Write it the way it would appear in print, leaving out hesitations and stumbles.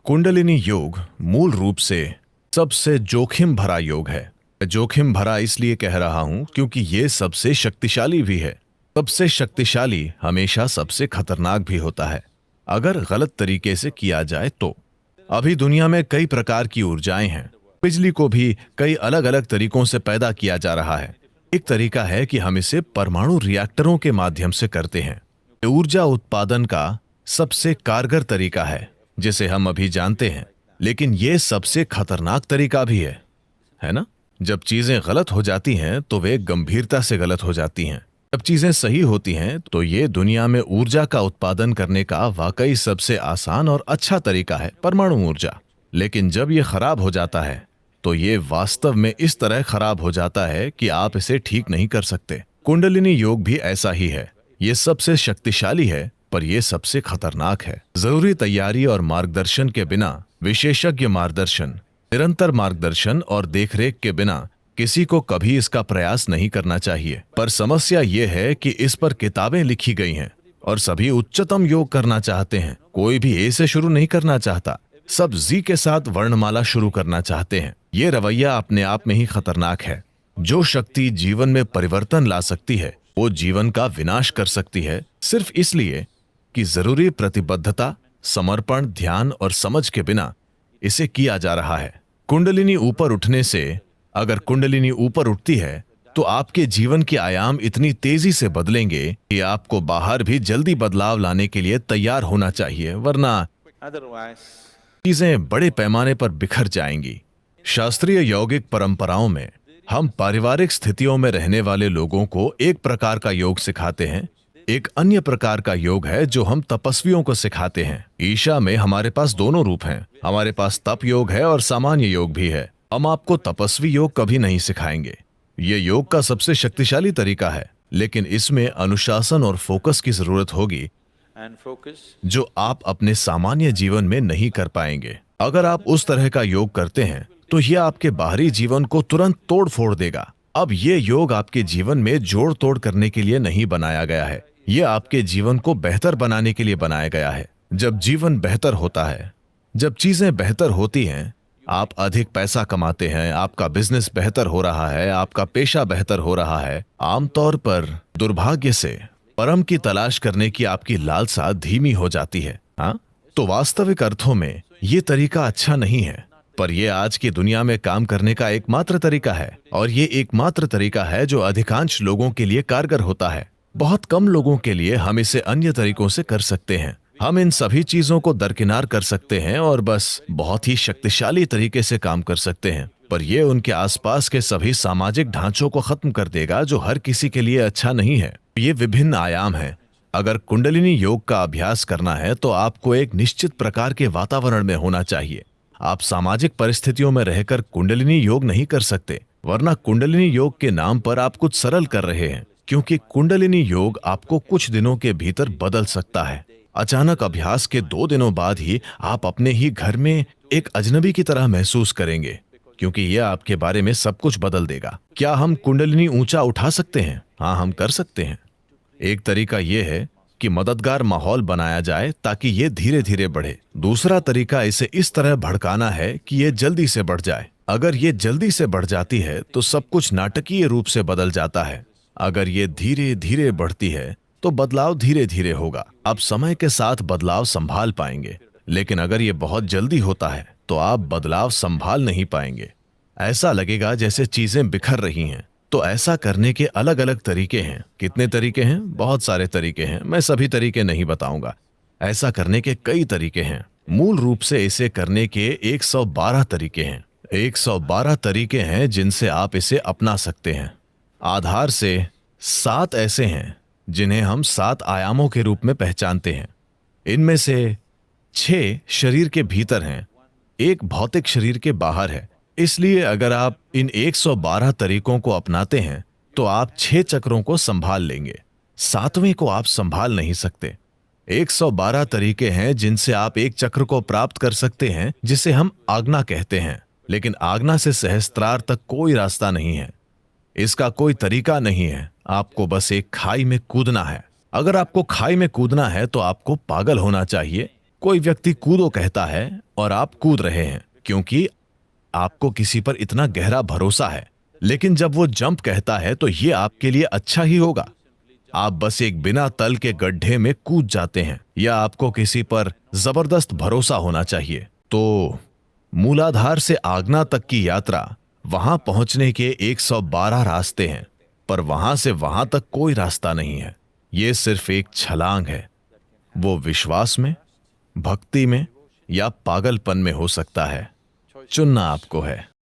कुंडलिनी योग मूल रूप से सबसे जोखिम भरा योग है। जोखिम भरा इसलिए कह रहा हूं क्योंकि ये सबसे शक्तिशाली भी है। सबसे शक्तिशाली हमेशा सबसे खतरनाक भी होता है अगर गलत तरीके से किया जाए तो। अभी दुनिया में कई प्रकार की ऊर्जाएं हैं। बिजली को भी कई अलग अलग तरीकों से पैदा किया जा रहा है। एक तरीका है कि हम इसे परमाणु रिएक्टरों के माध्यम से करते हैं। ये ऊर्जा उत्पादन का सबसे कारगर तरीका है जिसे हम अभी जानते हैं, लेकिन यह सबसे खतरनाक तरीका भी है ना? जब चीजें गलत हो जाती हैं तो वे गंभीरता से गलत हो जाती हैं। जब चीजें सही होती हैं तो ये दुनिया में ऊर्जा का उत्पादन करने का वाकई सबसे आसान और अच्छा तरीका है, परमाणु ऊर्जा। लेकिन जब ये खराब हो जाता है तो ये वास्तव में इस तरह खराब हो जाता है कि आप इसे ठीक नहीं कर सकते। कुंडलिनी योग भी ऐसा ही है। ये सबसे शक्तिशाली है पर यह सबसे खतरनाक है। जरूरी तैयारी और मार्गदर्शन के बिना, विशेषज्ञ मार्गदर्शन, निरंतर मार्गदर्शन और देखरेख के बिना किसी को कभी इसका प्रयास नहीं करना चाहिए। पर समस्या यह है कि इस पर किताबें लिखी गई हैं और सभी उच्चतम योग करना चाहते हैं। कोई भी ए से शुरू नहीं करना चाहता, सब जी के साथ वर्णमाला शुरू करना चाहते हैं। यह रवैया अपने आप में ही खतरनाक है। जो शक्ति जीवन में परिवर्तन ला सकती है वो जीवन का विनाश कर सकती है, सिर्फ इसलिए कि जरूरी प्रतिबद्धता, समर्पण, ध्यान और समझ के बिना इसे किया जा रहा है। कुंडलिनी ऊपर उठने से, अगर कुंडलिनी ऊपर उठती है तो आपके जीवन के आयाम इतनी तेजी से बदलेंगे कि आपको बाहर भी जल्दी बदलाव लाने के लिए तैयार होना चाहिए, वरना चीजें बड़े पैमाने पर बिखर जाएंगी। शास्त्रीय यौगिक परंपराओं में हम पारिवारिक स्थितियों में रहने वाले लोगों को एक प्रकार का योग सिखाते हैं। एक अन्य प्रकार का योग है जो हम तपस्वियों को सिखाते हैं। ईशा में हमारे पास दोनों रूप हैं। हमारे पास तप योग है और सामान्य योग भी है। हम आपको तपस्वी योग कभी नहीं सिखाएंगे। ये योग का सबसे शक्तिशाली तरीका है, लेकिन इसमें अनुशासन और फोकस की जरूरत होगी जो आप अपने सामान्य जीवन में नहीं कर पाएंगे। अगर आप उस तरह का योग करते हैं तो यह आपके बाहरी जीवन को तुरंत तोड़ फोड़ देगा। अब ये योग आपके जीवन में जोड़ तोड़ करने के लिए नहीं बनाया गया है। यह आपके जीवन को बेहतर बनाने के लिए बनाया गया है। जब जीवन बेहतर होता है, जब चीजें बेहतर होती हैं, आप अधिक पैसा कमाते हैं, आपका बिजनेस बेहतर हो रहा है, आपका पेशा बेहतर हो रहा है, आमतौर पर दुर्भाग्य से परम की तलाश करने की आपकी लालसा धीमी हो जाती है। हाँ, तो वास्तविक अर्थों में ये तरीका अच्छा नहीं है, पर यह आज की दुनिया में काम करने का एकमात्र तरीका है, और ये एकमात्र तरीका है जो अधिकांश लोगों के लिए कारगर होता है। बहुत कम लोगों के लिए हम इसे अन्य तरीकों से कर सकते हैं। हम इन सभी चीजों को दरकिनार कर सकते हैं और बस बहुत ही शक्तिशाली तरीके से काम कर सकते हैं, पर यह उनके आसपास के सभी सामाजिक ढांचों को खत्म कर देगा जो हर किसी के लिए अच्छा नहीं है। ये विभिन्न आयाम हैं। अगर कुंडलिनी योग का अभ्यास करना है तो आपको एक निश्चित प्रकार के वातावरण में होना चाहिए। आप सामाजिक परिस्थितियों में रहकर कुंडलिनी योग नहीं कर सकते, वरना कुंडलिनी योग के नाम पर आप कुछ सरल कर रहे हैं, क्योंकि कुंडलिनी योग आपको कुछ दिनों के भीतर बदल सकता है। अचानक अभ्यास के 2 दिनों बाद ही आप अपने ही घर में एक अजनबी की तरह महसूस करेंगे, क्योंकि यह आपके बारे में सब कुछ बदल देगा। क्या हम कुंडलिनी ऊंचा उठा सकते हैं? हाँ, हम कर सकते हैं। एक तरीका यह है कि मददगार माहौल बनाया जाए ताकि ये धीरे धीरे बढ़े। दूसरा तरीका इसे इस तरह भड़काना है कि ये जल्दी से बढ़ जाए। अगर ये जल्दी से बढ़ जाती है तो सब कुछ नाटकीय रूप से बदल जाता है। अगर ये धीरे धीरे बढ़ती है तो बदलाव धीरे धीरे होगा। आप समय के साथ बदलाव संभाल पाएंगे, लेकिन अगर ये बहुत जल्दी होता है तो आप बदलाव संभाल नहीं पाएंगे। ऐसा लगेगा जैसे चीजें बिखर रही हैं। तो ऐसा करने के अलग अलग तरीके हैं। कितने तरीके हैं? बहुत सारे तरीके हैं। मैं सभी तरीके नहीं बताऊंगा। ऐसा करने के कई तरीके हैं। मूल रूप से इसे करने के 112 तरीके हैं। 112 तरीके हैं जिनसे आप इसे अपना सकते हैं। आधार से 7 ऐसे हैं जिन्हें हम 7 आयामों के रूप में पहचानते हैं। इनमें से 6 शरीर के भीतर हैं, एक भौतिक शरीर के बाहर है। इसलिए अगर आप इन 112 तरीकों को अपनाते हैं तो आप 6 चक्रों को संभाल लेंगे, 7वें को आप संभाल नहीं सकते। 112 तरीके हैं जिनसे आप एक चक्र को प्राप्त कर सकते हैं जिसे हम आज्ञा कहते हैं, लेकिन आज्ञा से सहस्त्रार तक कोई रास्ता नहीं है। इसका कोई तरीका नहीं है। आपको बस एक खाई में कूदना है। अगर आपको खाई में कूदना है तो आपको पागल होना चाहिए। कोई व्यक्ति कूदो कहता है और आप कूद रहे हैं क्योंकि आपको किसी पर इतना गहरा भरोसा है, लेकिन जब वो जंप कहता है तो ये आपके लिए अच्छा ही होगा। आप बस एक बिना तल के गड्ढे में कूद जाते हैं, या आपको किसी पर जबरदस्त भरोसा होना चाहिए। तो मूलाधार से आज्ञा तक की यात्रा, वहां पहुंचने के 112 रास्ते हैं, पर वहां से वहां तक कोई रास्ता नहीं है। ये सिर्फ एक छलांग है। वो विश्वास में, भक्ति में या पागलपन में हो सकता है। चुनना आपको है।